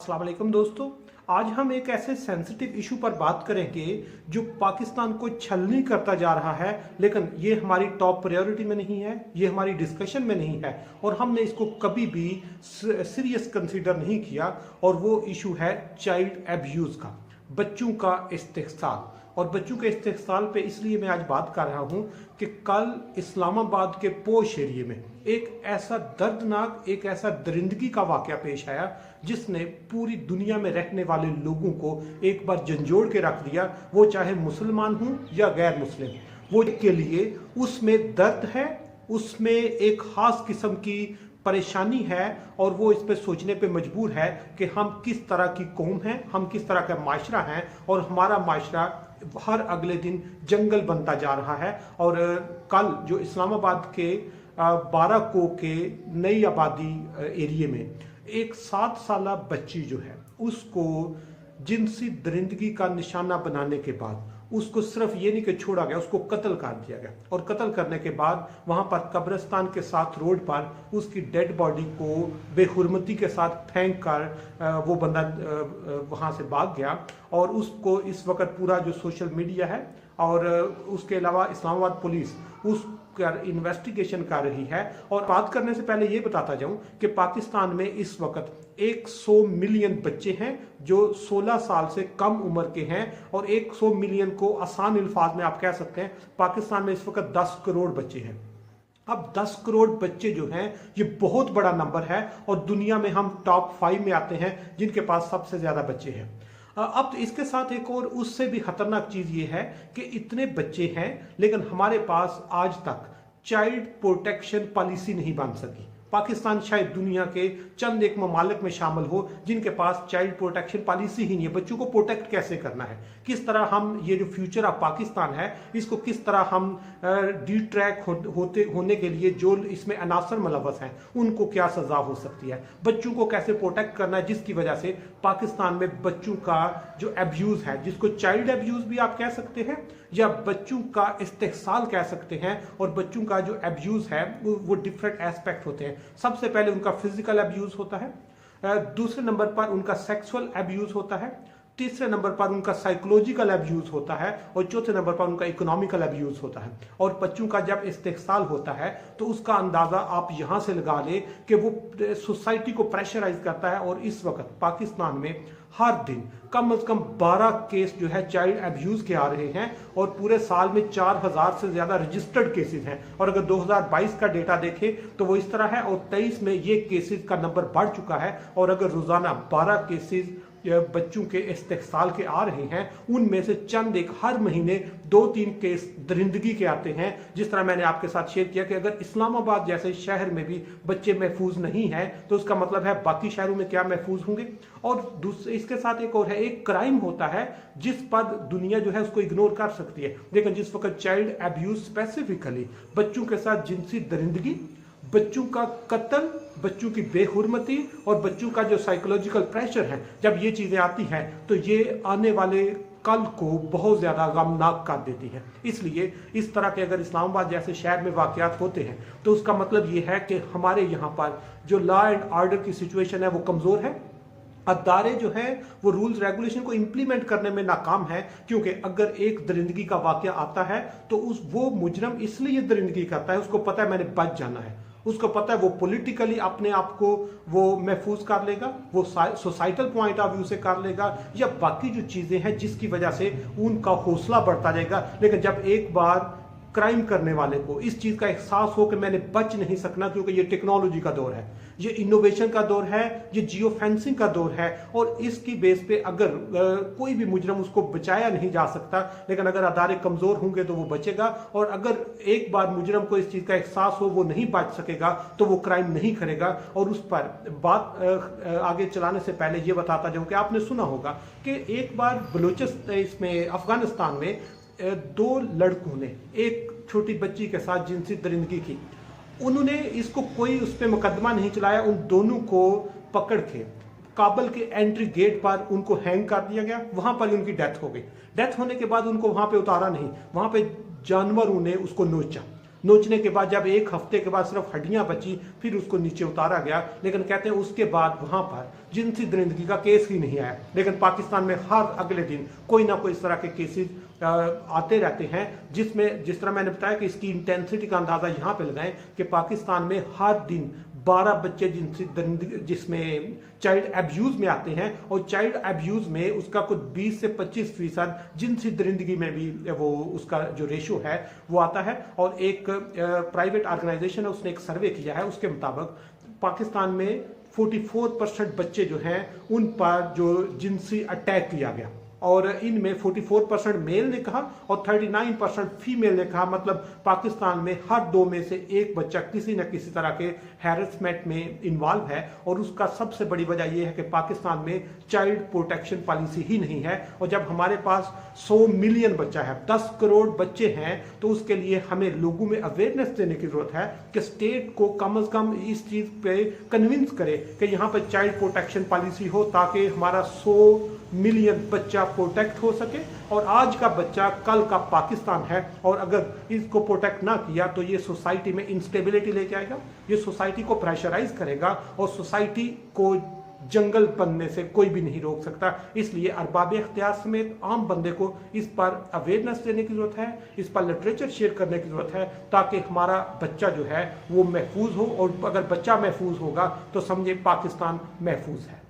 अस्सलाम वालेकुम दोस्तों, आज हम एक ऐसे सेंसिटिव इशू पर बात करेंगे जो पाकिस्तान को छलनी करता जा रहा है, लेकिन ये हमारी टॉप प्रायोरिटी में नहीं है, ये हमारी डिस्कशन में नहीं है और हमने इसको कभी भी सीरियस कंसीडर नहीं किया। और वो इशू है चाइल्ड एब्यूज का, बच्चों का इस्तेहसाल। और बच्चों के इस्तेहसाल पे इसलिए मैं आज बात कर रहा हूं कि कल इस्लामाबाद के पोश एरिया में एक ऐसा दर्दनाक, एक ऐसा दरिंदगी का वाकया पेश आया जिसने पूरी दुनिया में रहने वाले लोगों को एक बार झंझोड़ के रख दिया, वो चाहे मुसलमान हों या गैर मुस्लिम। वो के लिए उसमें दर्द है, उसमें एक खास किस्म की परेशानी है और वो इस पे सोचने पे मजबूर है कि हम किस तरह की कौम हैं, हम किस तरह का माशरा हैं और हमारा माशरा हर अगले दिन जंगल बनता जा रहा है। और कल जो इस्लामाबाद के 12 को के नई आबादी एरिया में एक 7 साल बच्ची जो है उसको जिनसी दरिंदगी का निशाना बनाने के बाद उसको सिर्फ ये नहीं कि छोड़ा गया, उसको कत्ल कर दिया गया। और कत्ल करने के बाद वहां पर कब्रिस्तान के साथ रोड पर उसकी डेड बॉडी को बेहुरमती के साथ फेंक कर वो बंदा वहां से भाग गया। और उसको इस वक्त पूरा जो सोशल मीडिया है और उसके अलावा इस्लामाबाद पुलिस उस इन्वेस्टिगेशन कर रही है। और बात करने से पहले ये बताता जाऊं कि पाकिस्तान में इस वक्त 100 मिलियन बच्चे हैं जो 16 साल से कम उम्र के हैं और 100 मिलियन को आसान अल्फाज में आप कह सकते हैं पाकिस्तान में इस वक्त 10 करोड़ बच्चे हैं। अब 10 करोड़ बच्चे जो हैं ये बहुत बड़ा नंबर है और दुनिया में हम टॉप 5 में आते हैं जिनके पास सबसे ज्यादा बच्चे हैं। अब इसके साथ एक और उससे भी खतरनाक चीज ये है कि इतने बच्चे हैं लेकिन हमारे पास आज तक चाइल्ड प्रोटेक्शन पॉलिसी नहीं बन सकी। पाकिस्तान शायद दुनिया के चंद एक ममालिक में शामिल हो जिनके पास चाइल्ड प्रोटेक्शन पॉलिसी ही नहीं है। बच्चों को प्रोटेक्ट कैसे करना है, किस तरह हम ये जो फ्यूचर ऑफ पाकिस्तान है इसको किस तरह हम डिट्रैक होने के लिए जो इसमें अनासर मुलव्वस हैं उनको क्या सजा हो सकती है, बच्चों को कैसे प्रोटेक्ट करना है, जिसकी वजह से पाकिस्तान में बच्चों का जो एब्यूज है, जिसको चाइल्ड एब्यूज भी आप कह सकते हैं या बच्चों का इस्तेहसाल कह सकते हैं। और बच्चों का जो एब्यूज है वो डिफरेंट एस्पेक्ट होते हैं। सबसे पहले उनका फिजिकल एब्यूज होता है, दूसरे नंबर पर उनका सेक्सुअल एब्यूज होता है, तीसरे नंबर पर उनका साइकोलॉजिकल एब्यूज होता है और चौथे नंबर पर उनका इकोनॉमिकल एब्यूज होता है। और बच्चों का जब इस्तेहसाल होता है तो उसका अंदाजा आप यहां से लगा ले कि वो सोसाइटी को प्रेशराइज करता है। और इस वक्त पाकिस्तान में हर दिन कम से कम 12 केस जो है चाइल्ड एब्यूज के आ रहे हैं और पूरे साल में 4000 से ज्यादा रजिस्टर्ड केसेस हैं। और अगर 2022 का डेटा देखें तो वो इस तरह है और 23 में ये केसेस का नंबर बढ़ चुका है। और अगर रोजाना 12 केसेस बच्चों के इस्तेहसाल के आ रहे हैं उनमें से चंद एक हर महीने 2-3 केस दरिंदगी के आते हैं। जिस तरह मैंने आपके साथ शेयर किया कि अगर इस्लामाबाद जैसे शहर में भी बच्चे महफूज नहीं है तो उसका मतलब है बाकी शहरों में क्या महफूज होंगे। और दूसरे इसके साथ एक और है, एक क्राइम होता है जिस पर दुनिया जो है उसको इग्नोर कर सकती है, लेकिन जिस वक्त चाइल्ड एब्यूज स्पेसिफिकली बच्चों के साथ जिनसी दरिंदगी, बच्चों का कत्ल, बच्चों की बेहुरमती और बच्चों का जो साइकोलॉजिकल प्रेशर है, जब ये चीजें आती हैं तो ये आने वाले कल को बहुत ज्यादा गमनाक कर देती है। इसलिए इस तरह के अगर इस्लामाबाद जैसे शहर में वाकयात होते हैं तो उसका मतलब ये है कि हमारे यहाँ पर जो लॉ एंड ऑर्डर की सिचुएशन है वो कमजोर है। अदारे जो है वो रूल्स रेगुलेशन को इंप्लीमेंट करने में नाकाम है, क्योंकि अगर एक दरिंदगी का वाकया आता है तो वो मुजरम इसलिए दरिंदगी करता है, उसको पता है मैंने बच जाना है, उसको पता है वो पॉलिटिकली अपने आप को वो महफूज कर लेगा, वो सोसाइटल पॉइंट ऑफ व्यू से कर लेगा या बाकी जो चीजें हैं जिसकी वजह से उनका हौसला बढ़ता जाएगा। लेकिन जब एक बार क्राइम करने वाले को इस चीज का एहसास हो कि मैंने बच नहीं सकना, क्योंकि ये टेक्नोलॉजी का दौर है, ये इनोवेशन का दौर है, ये जियो फेंसिंग का दौर है और इसकी बेस पे अगर कोई भी मुजरम उसको बचाया नहीं जा सकता, लेकिन अगर अदारे कमजोर होंगे तो वो बचेगा। और अगर एक बार मुजरम को इस चीज का एहसास हो वो नहीं बच सकेगा तो वो क्राइम नहीं करेगा। और उस पर बात आगे चलाने से पहले ये बताता जाऊं कि आपने सुना होगा कि एक बार बलूचिस्तान इसमें अफगानिस्तान में 2 लड़कों ने एक छोटी बच्ची के साथ जिनसी दरिंदगी की। उन्होंने इसको कोई उस पर मुकदमा नहीं चलाया, उन दोनों को पकड़ के काबल के एंट्री गेट पर उनको हैंग कर दिया गया, वहां पर उनकी डेथ हो गई। डेथ होने के बाद उनको वहां पे उतारा नहीं, वहां पे जानवरों ने उसको नोचा। नोचने के बाद जब एक हफ्ते के बाद सिर्फ हड्डियां बची फिर उसको नीचे उतारा गया। लेकिन कहते हैं उसके बाद वहां पर जिनसी दरिंदगी का केस ही नहीं आया। लेकिन पाकिस्तान में हर अगले दिन कोई ना कोई इस तरह के केसेस आते रहते हैं, जिसमें जिस तरह मैंने बताया कि इसकी इंटेंसिटी का अंदाजा यहां पे लगाएं कि पाकिस्तान में हर दिन 12 बच्चे जिसमें चाइल्ड एब्यूज में आते हैं, और चाइल्ड एब्यूज में उसका कुछ 20 से 25% जिनसी दरिंदगी में भी वो उसका जो रेशो है वो आता है। और एक प्राइवेट ऑर्गेनाइजेशन है, उसने एक सर्वे किया है, उसके मुताबिक पाकिस्तान में 44% बच्चे जो हैं उन पर जो जिनसी अटैक किया गया, और इनमें 44% मेल ने कहा और 39% फीमेल ने कहा। मतलब पाकिस्तान में हर 2 में से एक बच्चा किसी न किसी तरह के हैरेसमेंट में इन्वॉल्व है। और उसका सबसे बड़ी वजह यह है कि पाकिस्तान में चाइल्ड प्रोटेक्शन पॉलिसी ही नहीं है। और जब हमारे पास 100 मिलियन बच्चा है, 10 करोड़ बच्चे हैं, तो उसके लिए हमें लोगों में अवेयरनेस देने की जरूरत है कि स्टेट को कम से कम इस चीज पे कन्विंस करे कि यहाँ पर चाइल्ड प्रोटेक्शन पॉलिसी हो, ताकि हमारा 100 मिलियन बच्चा प्रोटेक्ट हो सके। और आज का बच्चा कल का पाकिस्तान है, और अगर इसको प्रोटेक्ट ना किया तो ये सोसाइटी में इंस्टेबिलिटी लेके आएगा, ये सोसाइटी को प्रेशराइज करेगा, और सोसाइटी को जंगल बनने से कोई भी नहीं रोक सकता। इसलिए अरबाब इख्तियार समेत आम बंदे को इस पर अवेयरनेस देने की जरूरत है, इस पर लिटरेचर शेयर करने की जरूरत है, ताकि हमारा बच्चा जो है वो महफूज हो। और अगर बच्चा महफूज होगा तो समझे पाकिस्तान महफूज है।